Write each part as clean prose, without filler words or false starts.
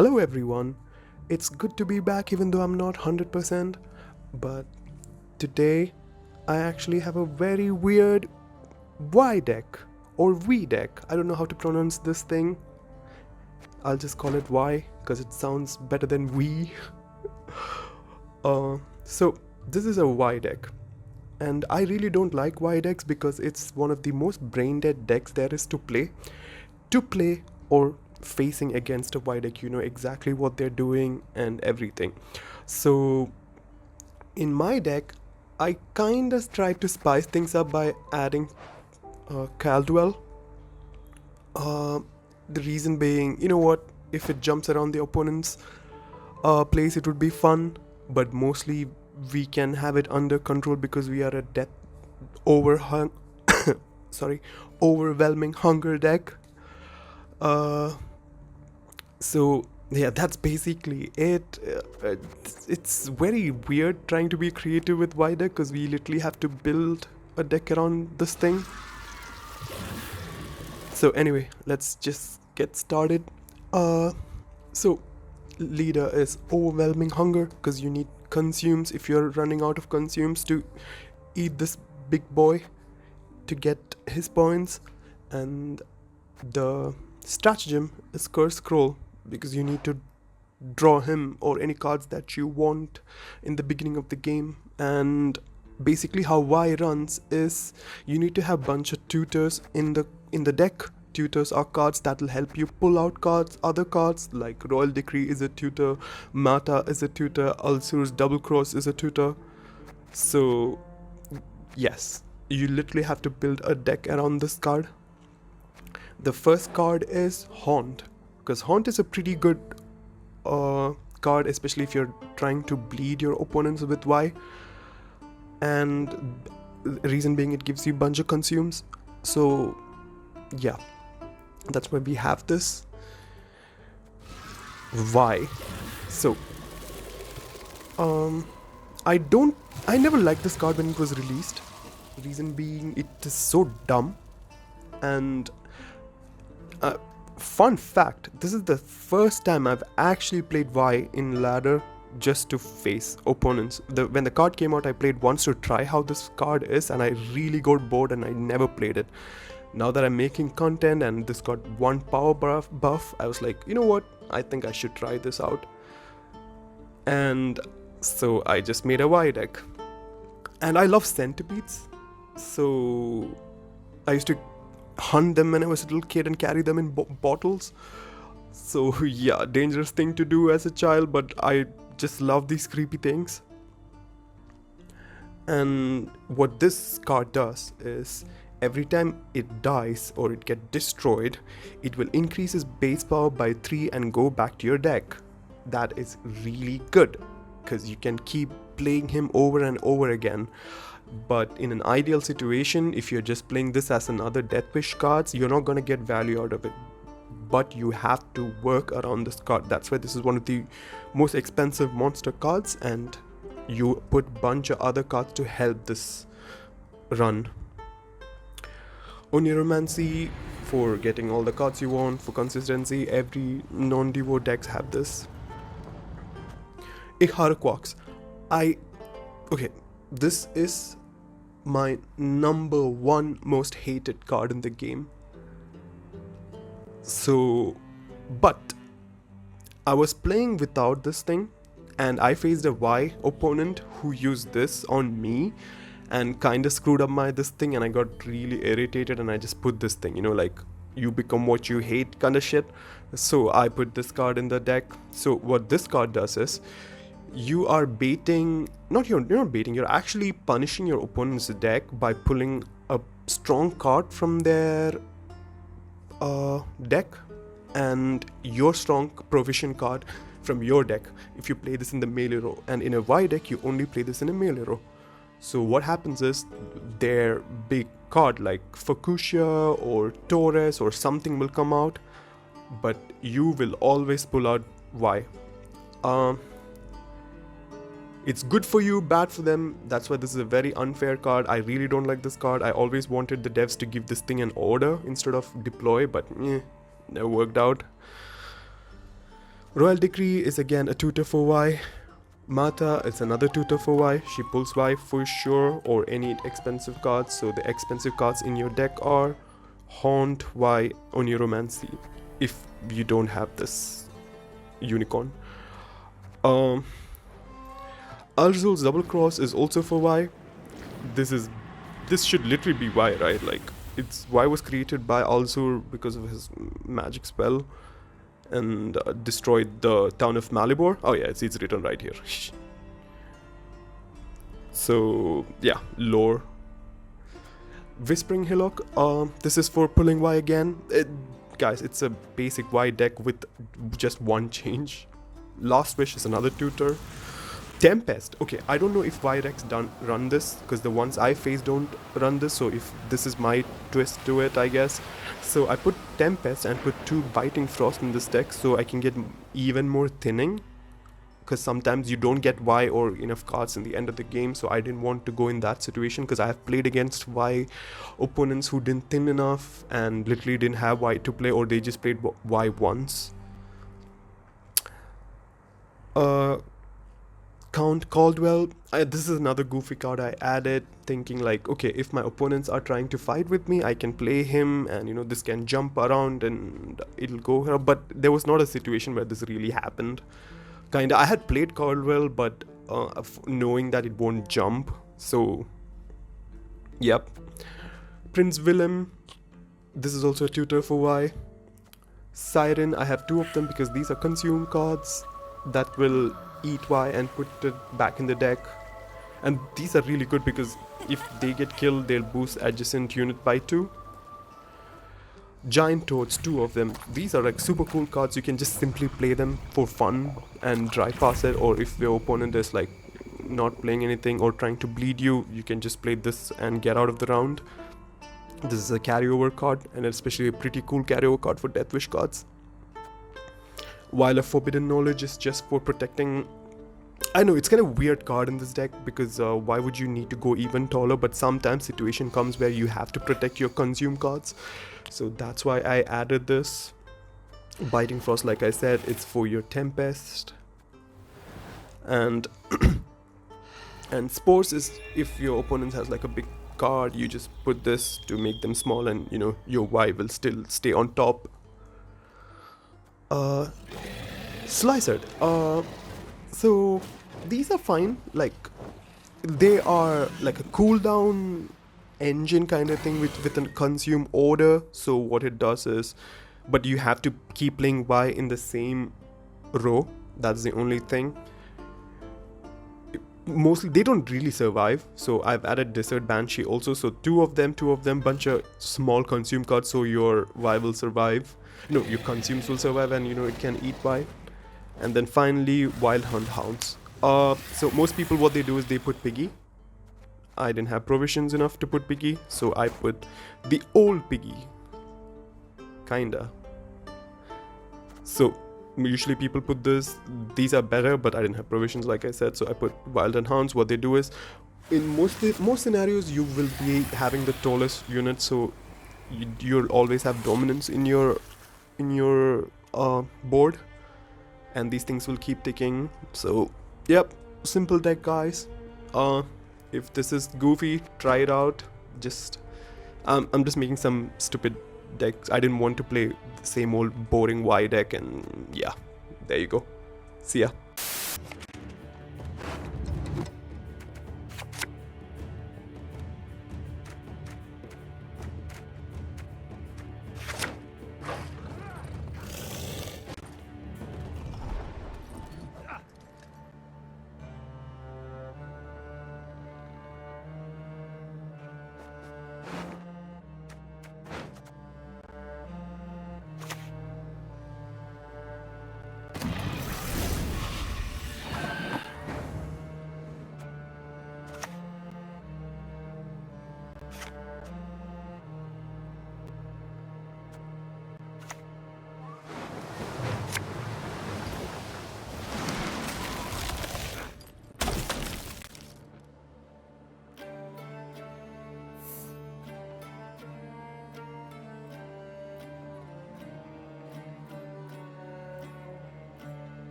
Hello everyone, it's good to be back even though I'm not 100%, but today I actually have a very weird Y deck or V deck. I don't know how to pronounce this thing. I'll just call it Y because it sounds better than V. So this is a Y deck, and I really don't like Y decks because it's one of the most brain dead decks there is to play. Or facing against a Y deck, you know exactly what they're doing and everything. So in my deck, I kind of tried to spice things up by adding Caldwell. The reason being, you know what, if it jumps around the opponent's place, it would be fun, but mostly we can have it under control because we are a overwhelming hunger deck. So yeah, that's basically it. It's very weird trying to be creative with Y deck because we literally have to build a deck around this thing. So anyway, let's just get started. So leader is overwhelming hunger because you need consumes if you're running out of consumes to eat this big boy to get his points. And the stratagem is curse scroll because you need to draw him or any cards that you want in the beginning of the game. And basically how Y runs is you need to have bunch of tutors in the deck. Tutors are cards that will help you pull out other cards like Royal Decree is a tutor, Mata is a tutor, Ulcer's Double Cross is a tutor. So yes, you literally have to build a deck around this card. The first card is Haunt, because Haunt is a pretty good card, especially if you're trying to bleed your opponents with Y. And the reason being, it gives you a bunch of consumes. So yeah, that's why we have this Y. So I never liked this card when it was released. Reason being, it is so dumb. And fun fact, this is the first time I've actually played Y in ladder just to face opponents. When the card came out, I played once to try how this card is, and I really got bored and I never played it. Now that I'm making content and this got one power buff, I was like, you know what, I think I should try this out. And so I just made a Y deck. And I love centipedes, so I used to hunt them when I was a little kid and carry them in bottles. So yeah, dangerous thing to do as a child, but I just love these creepy things. And what this card does is every time it dies or it gets destroyed, it will increase its base power by 3 and go back to your deck. That is really good because you can keep playing him over and over again. But in an ideal situation, if you're just playing this as another Death Wish cards, you're not going to get value out of it. But you have to work around this card. That's why this is one of the most expensive monster cards, and you put bunch of other cards to help this run. Oniromancy for getting all the cards you want, for consistency. Every non-Devo decks have this. Icharaquox. This is my number one most hated card in the game. So, but I was playing without this thing, and I faced a Y opponent who used this on me and kind of screwed up this thing, and I got really irritated and I just put this thing, like you become what you hate kind of shit. So I put this card in the deck. So what this card does is you are baiting, you're not baiting, you're actually punishing your opponent's deck by pulling a strong card from their deck and your strong provision card from your deck if you play this in the melee row. And in a Y deck, you only play this in a melee row. So what happens is their big card like Fuchsia or Taurus or something will come out, but you will always pull out Y. It's good for you, bad for them. That's why this is a very unfair card. I really don't like this card. I always wanted the devs to give this thing an order instead of deploy, but never worked out. Royal Decree is again a tutor for Y. Mata is another tutor for Y. She pulls Y for sure, or any expensive cards. So the expensive cards in your deck are Haunt, Y, Oniromancy, if you don't have this unicorn. Arzul's Double Cross is also for Y. This should literally be Y, right? Like, it's Y was created by Alzur because of his magic spell and destroyed the town of Malibor. Oh yeah, it's written right here. So yeah, lore. Whispering Hillock. This is for pulling Y again. Guys, it's a basic Y deck with just one change. Last Wish is another tutor. Tempest. Okay, I don't know if Y-Rex run this, because the ones I face don't run this, so if this is my twist to it, I guess. So I put Tempest and put 2 Biting Frost in this deck so I can get even more thinning, because sometimes you don't get Y or enough cards in the end of the game, so I didn't want to go in that situation, because I have played against Y opponents who didn't thin enough and literally didn't have Y to play, or they just played Y once. Count Caldwell. This is another goofy card I added, thinking like, okay, if my opponents are trying to fight with me, I can play him, and you know, this can jump around and it'll go here. But there was not a situation where this really happened. Kinda, I had played Caldwell, but knowing that it won't jump. So, yep. Prince Willem. This is also a tutor for Y. Siren. I have 2 of them because these are consume cards that will eat Y and put it back in the deck, and these are really good because if they get killed, they'll boost adjacent unit by 2. Giant Toads, 2 of them. These are like super cool cards. You can just simply play them for fun and drive past it, or if your opponent is like not playing anything or trying to bleed you, you can just play this and get out of the round. This is a carryover card, and especially a pretty cool carryover card for Death Wish cards. While a Forbidden Knowledge is just for protecting. I know it's kind of weird card in this deck, because why would you need to go even taller, but sometimes situation comes where you have to protect your consume cards, so that's why I added this. Biting Frost, like I said, it's for your Tempest. And and Spores is if your opponent has like a big card, you just put this to make them small, and you know, your Y will still stay on top. Slicered. So these are fine. Like, they are like a cooldown engine kind of thing with a consume order. So what it does is, but you have to keep playing Y in the same row. That's the only thing. Mostly they don't really survive, so I've added Desert Banshee also. So two of them, bunch of small consume cards, so your Y will survive. No, your consumes will survive, and you know, it can eat Y. And then finally, Wild Hunt Hounds. So most people, what they do is they put Piggy. I didn't have provisions enough to put Piggy, so I put the old Piggy. Kinda. So usually people put this. These are better, but I didn't have provisions, like I said, so I put Wild Hunt Hounds. What they do is, in most scenarios, you will be having the tallest unit, so you'll always have dominance in your board, and these things will keep ticking. So yep, simple deck, guys. If this is goofy, try it out. I'm just making some stupid decks. I didn't want to play the same old boring Y deck, and yeah, there you go. See ya.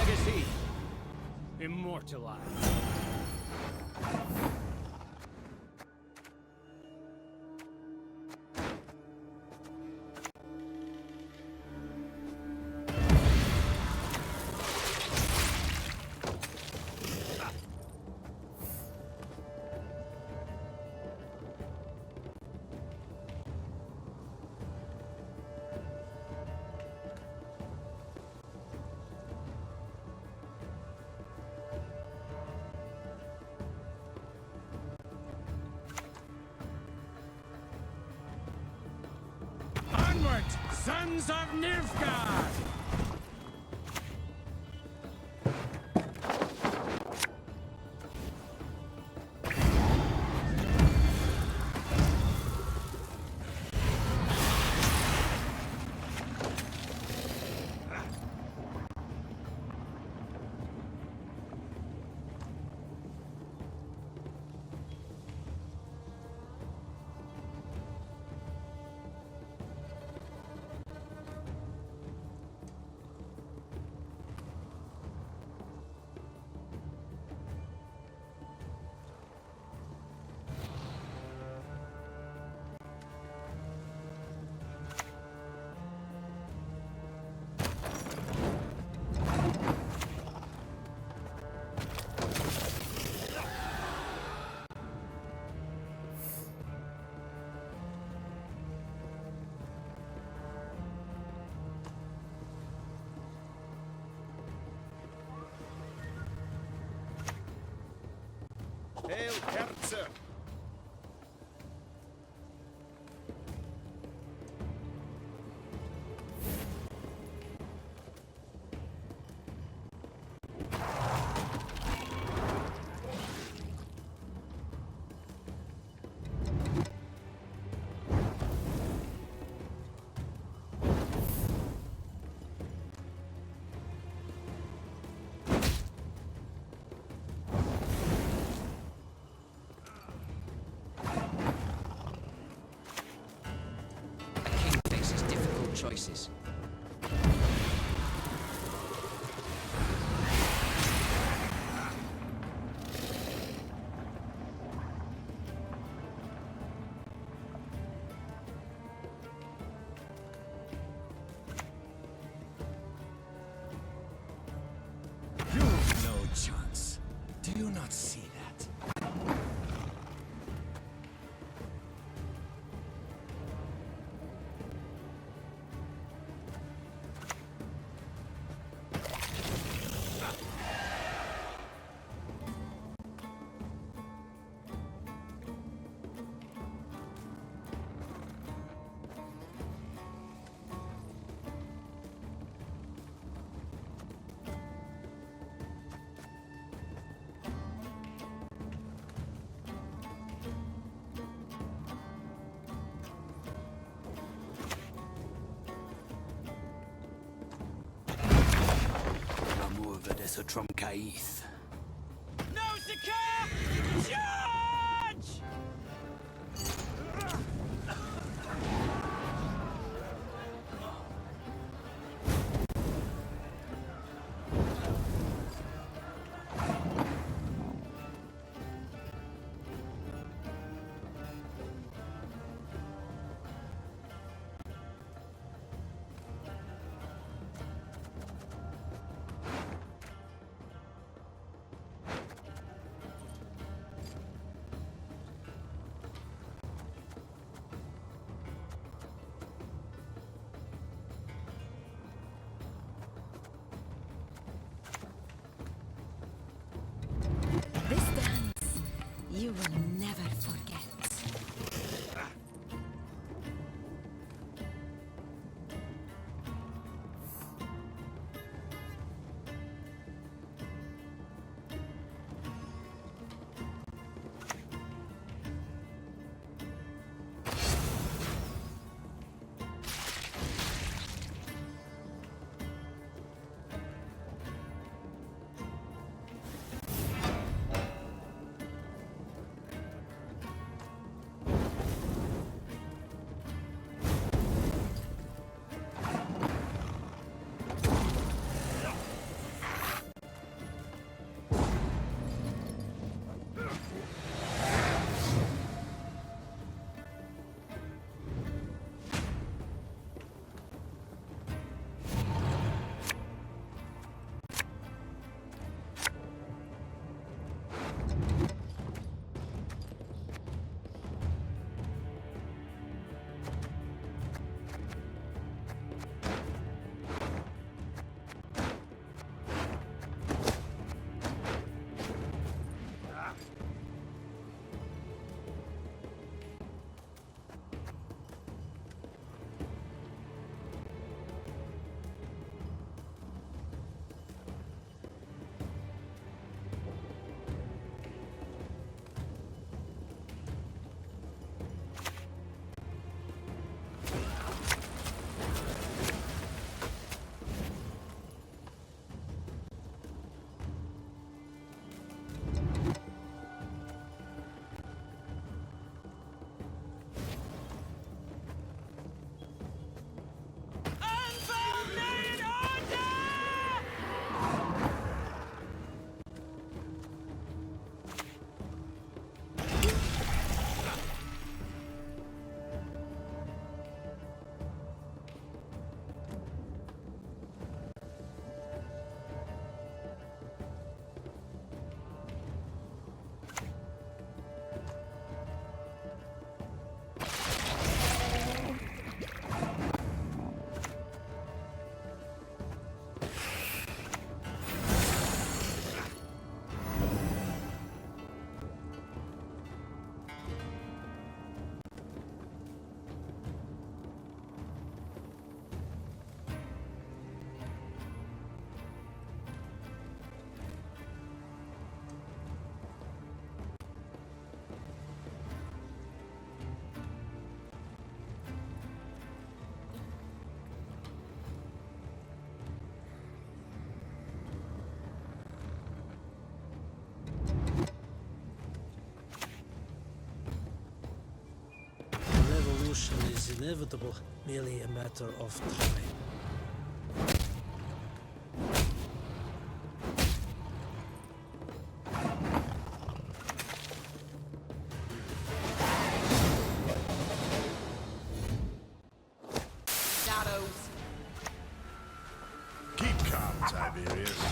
Legacy. Immortalized. Onward, sons of Nilfgaard! Hail, Kerzer! Choices. You've no chance. Do you not see that? So Trumkaith. Nausicaa! Charge! You will never forget. Revolution is inevitable, merely a matter of time. Shadows. Keep calm, Tiberius.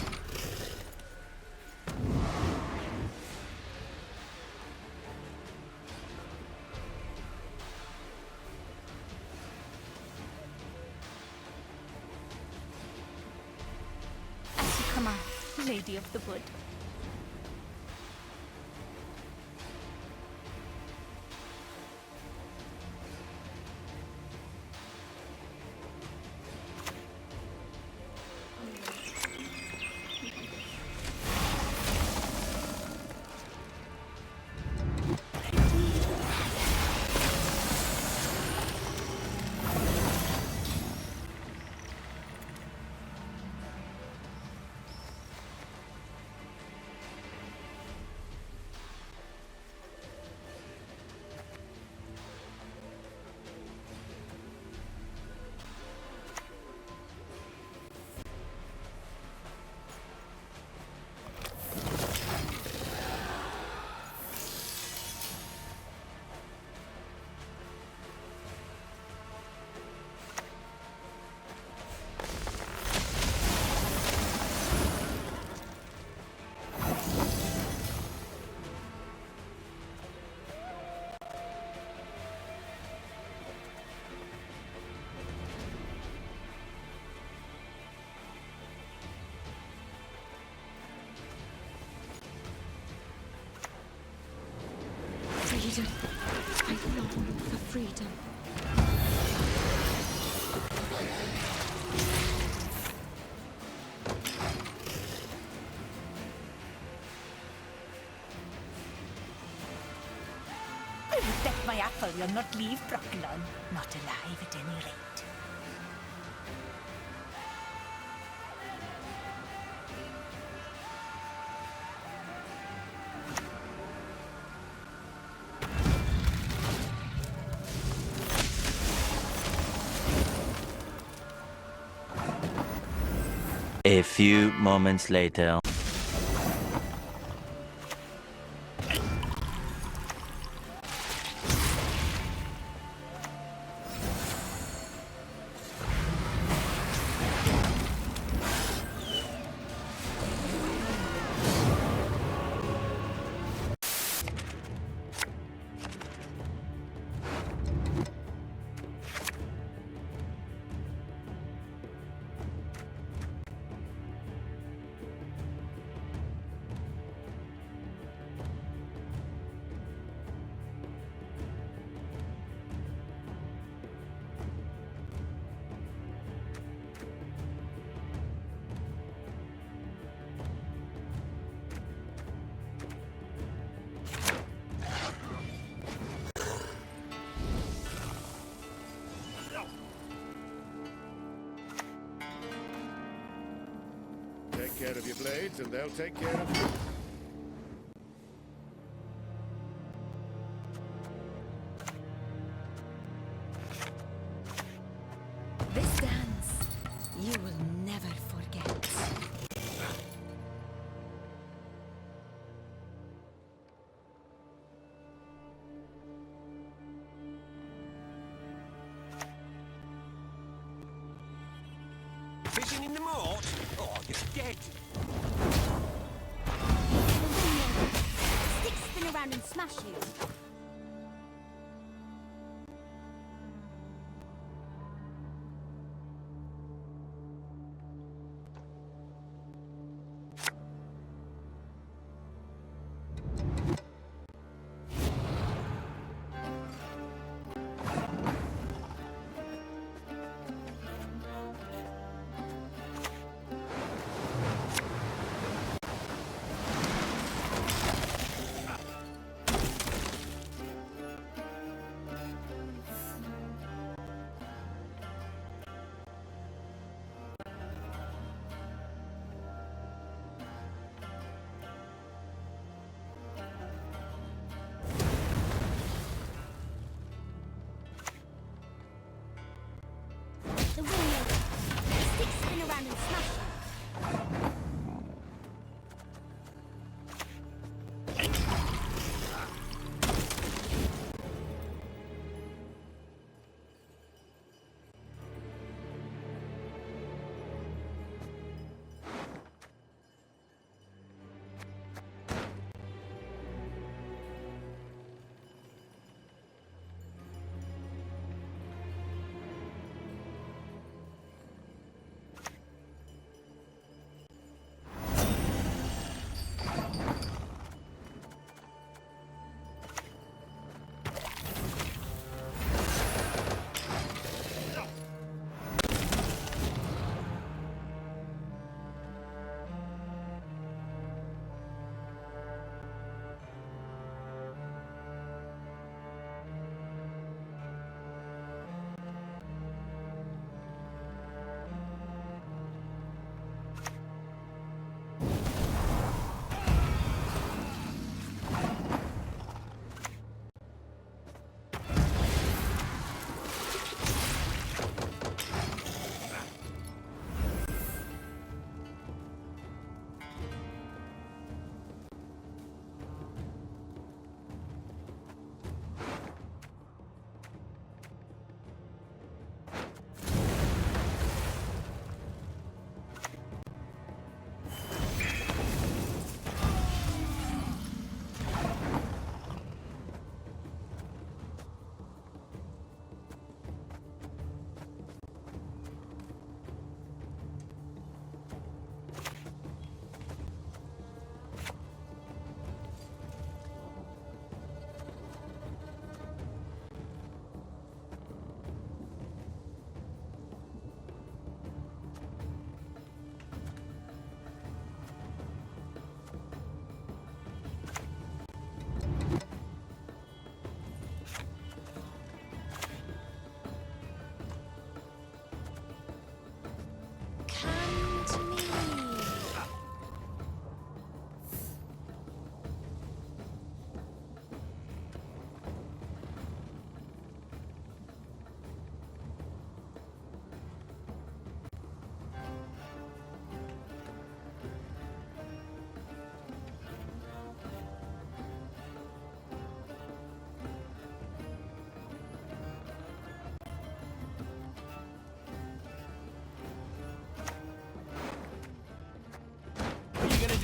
As you command, Lady of the Wood. Freedom. I long for freedom. I would bet my apple you'll not leave Brooklyn. Not alive at any rate. A few moments later. Take care of your blades, and they'll take care of you. This dance, you will never forget. Fishing in the moat? Oh, you're dead. Sticks spin around and smash you.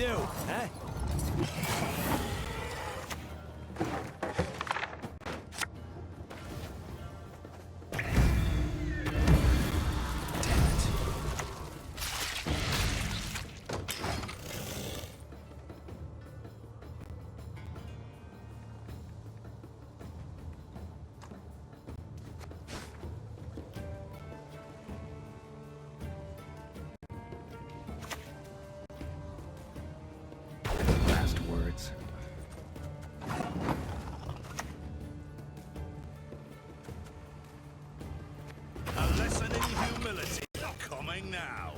do, eh? Last words. A lesson in humility coming now.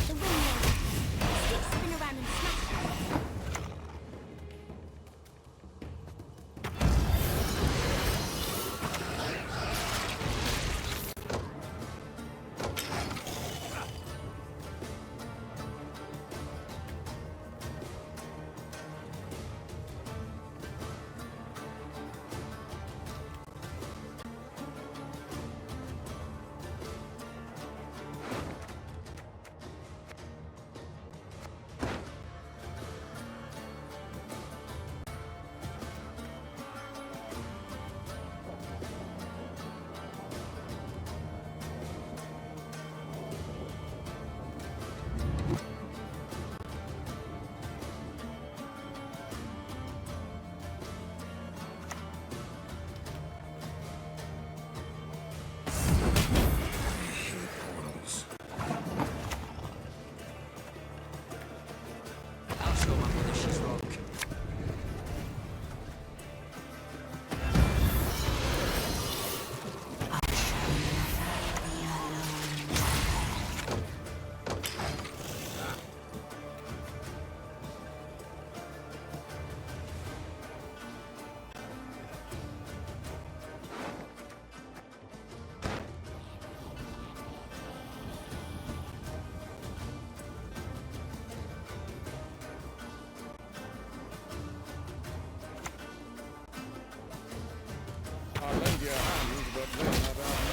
The windmill. Spin around and smash. I'll show my mother she's wrong. I'll lend you a hand, but we're not armed.